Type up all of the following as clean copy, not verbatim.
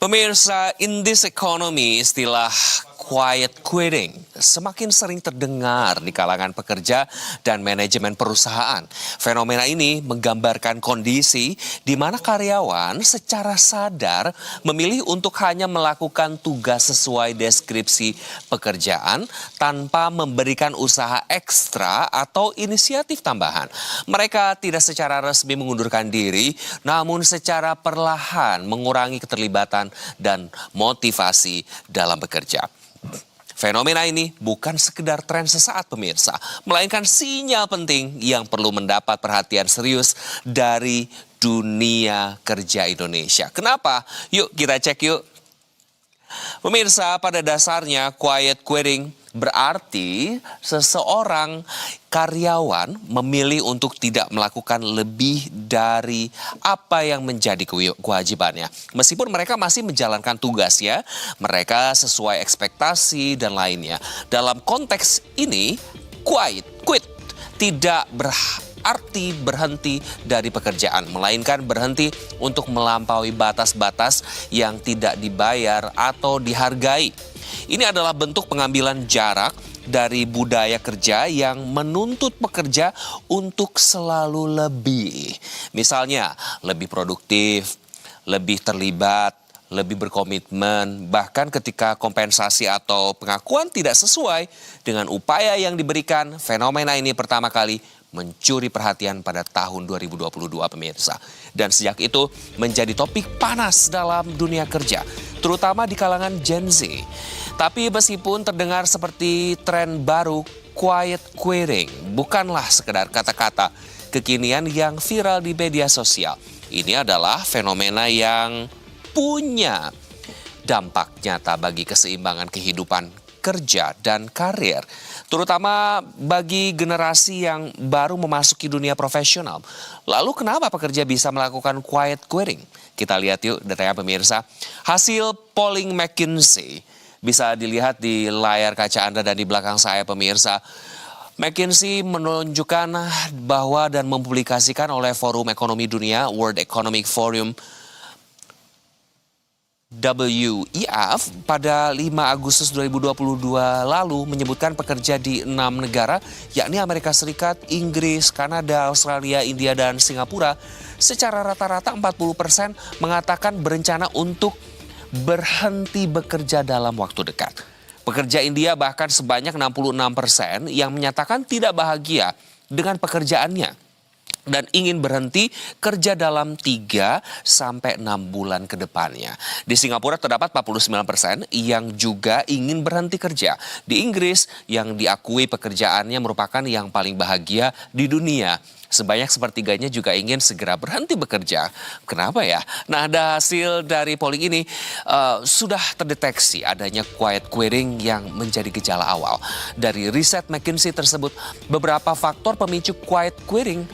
Pemirsa, in this economy, istilah quiet quitting semakin sering terdengar di kalangan pekerja dan manajemen perusahaan. Fenomena ini menggambarkan kondisi di mana karyawan secara sadar memilih untuk hanya melakukan tugas sesuai deskripsi pekerjaan tanpa memberikan usaha ekstra atau inisiatif tambahan. Mereka tidak secara resmi mengundurkan diri, namun secara perlahan mengurangi keterlibatan dan motivasi dalam bekerja. Fenomena ini bukan sekedar tren sesaat pemirsa, melainkan sinyal penting yang perlu mendapat perhatian serius dari dunia kerja Indonesia. Kenapa? Yuk kita cek yuk. Pemirsa, pada dasarnya quiet quitting berarti seseorang karyawan memilih untuk tidak melakukan lebih dari apa yang menjadi kewajibannya. Meskipun mereka masih menjalankan tugasnya, mereka sesuai ekspektasi dan lainnya. Dalam konteks ini, quit tidak berarti berhenti dari pekerjaan, melainkan berhenti untuk melampaui batas-batas yang tidak dibayar atau dihargai. Ini adalah bentuk pengambilan jarak dari budaya kerja yang menuntut pekerja untuk selalu lebih. Misalnya, lebih produktif, lebih terlibat, lebih berkomitmen, bahkan ketika kompensasi atau pengakuan tidak sesuai dengan upaya yang diberikan. Fenomena ini pertama kali mencuri perhatian pada tahun 2022 pemirsa. Dan sejak itu menjadi topik panas dalam dunia kerja, terutama di kalangan Gen Z. Tapi meskipun terdengar seperti tren baru, quiet quitting bukanlah sekedar kata-kata kekinian yang viral di media sosial. Ini adalah fenomena yang punya dampak nyata bagi keseimbangan kehidupan kerja dan karir, terutama bagi generasi yang baru memasuki dunia profesional. Lalu kenapa pekerja bisa melakukan quiet quitting? Kita lihat yuk datanya pemirsa. Hasil polling McKinsey bisa dilihat di layar kaca Anda dan di belakang saya pemirsa. McKinsey menunjukkan bahwa dan mempublikasikan oleh Forum Ekonomi Dunia, World Economic Forum, WEF pada 5 Agustus 2022 lalu menyebutkan pekerja di 6 negara yakni Amerika Serikat, Inggris, Kanada, Australia, India, dan Singapura secara rata-rata 40% mengatakan berencana untuk berhenti bekerja dalam waktu dekat. Pekerja India bahkan sebanyak 66% yang menyatakan tidak bahagia dengan pekerjaannya dan ingin berhenti kerja dalam 3 sampai 6 bulan ke depannya. Di Singapura terdapat 49% yang juga ingin berhenti kerja. Di Inggris yang diakui pekerjaannya merupakan yang paling bahagia di dunia. Sebanyak sepertiganya juga ingin segera berhenti bekerja. Kenapa ya? Nah, ada hasil dari polling ini sudah terdeteksi adanya quiet quitting yang menjadi gejala awal. Dari riset McKinsey tersebut, beberapa faktor pemicu quiet quitting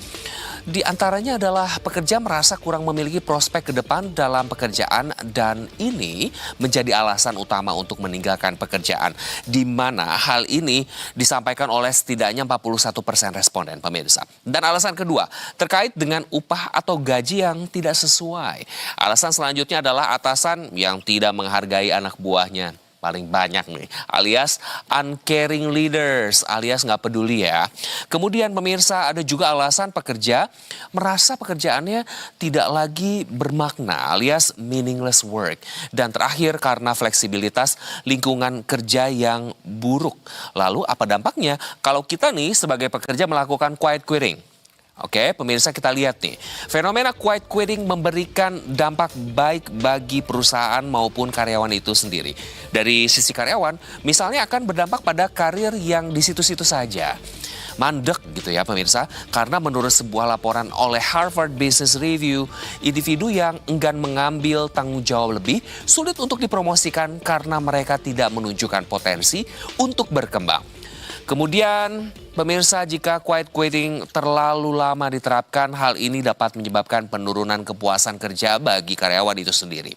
di antaranya adalah pekerja merasa kurang memiliki prospek ke depan dalam pekerjaan dan ini menjadi alasan utama untuk meninggalkan pekerjaan. Di mana hal ini disampaikan oleh setidaknya 41% responden pemirsa. Dan alasan kedua terkait dengan upah atau gaji yang tidak sesuai. Alasan selanjutnya adalah atasan yang tidak menghargai anak buahnya. Paling banyak nih, alias uncaring leaders, alias nggak peduli ya. Kemudian pemirsa ada juga alasan pekerja merasa pekerjaannya tidak lagi bermakna, alias meaningless work. Dan terakhir karena fleksibilitas lingkungan kerja yang buruk. Lalu apa dampaknya kalau kita nih sebagai pekerja melakukan quiet quitting? Oke, pemirsa kita lihat nih. Fenomena quiet quitting memberikan dampak baik bagi perusahaan maupun karyawan itu sendiri. Dari sisi karyawan, misalnya akan berdampak pada karir yang di situ-situ saja. Mandek gitu ya pemirsa, karena menurut sebuah laporan oleh Harvard Business Review, individu yang enggan mengambil tanggung jawab lebih sulit untuk dipromosikan karena mereka tidak menunjukkan potensi untuk berkembang. Kemudian, pemirsa, jika quiet quitting terlalu lama diterapkan, hal ini dapat menyebabkan penurunan kepuasan kerja bagi karyawan itu sendiri.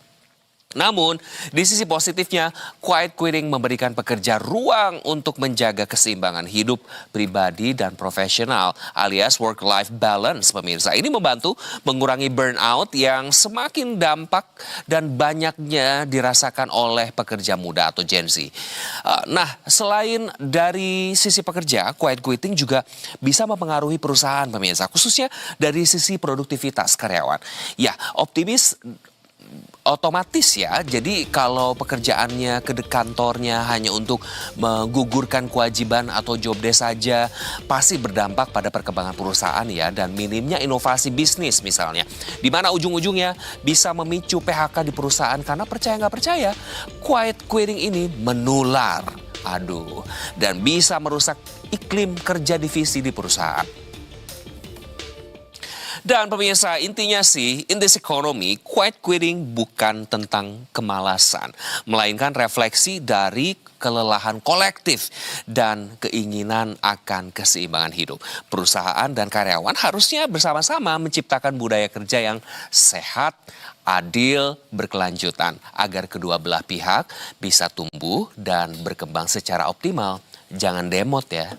Namun, di sisi positifnya, quiet quitting memberikan pekerja ruang untuk menjaga keseimbangan hidup pribadi dan profesional alias work-life balance, pemirsa. Ini membantu mengurangi burnout yang semakin dampak dan banyaknya dirasakan oleh pekerja muda atau Gen Z. Nah, selain dari sisi pekerja, quiet quitting juga bisa mempengaruhi perusahaan, pemirsa, khususnya dari sisi produktivitas karyawan. Ya, otomatis ya, jadi kalau pekerjaannya ke kantornya hanya untuk menggugurkan kewajiban atau job desk saja, pasti berdampak pada perkembangan perusahaan ya, dan minimnya inovasi bisnis misalnya. Di mana ujung-ujungnya bisa memicu PHK di perusahaan karena percaya nggak percaya, quiet quitting ini menular. Aduh, dan bisa merusak iklim kerja divisi di perusahaan. Dan pemirsa, intinya sih, in this economy, quiet quitting bukan tentang kemalasan, melainkan refleksi dari kelelahan kolektif dan keinginan akan keseimbangan hidup. Perusahaan dan karyawan harusnya bersama-sama menciptakan budaya kerja yang sehat, adil, berkelanjutan, agar kedua belah pihak bisa tumbuh dan berkembang secara optimal. Jangan demot ya.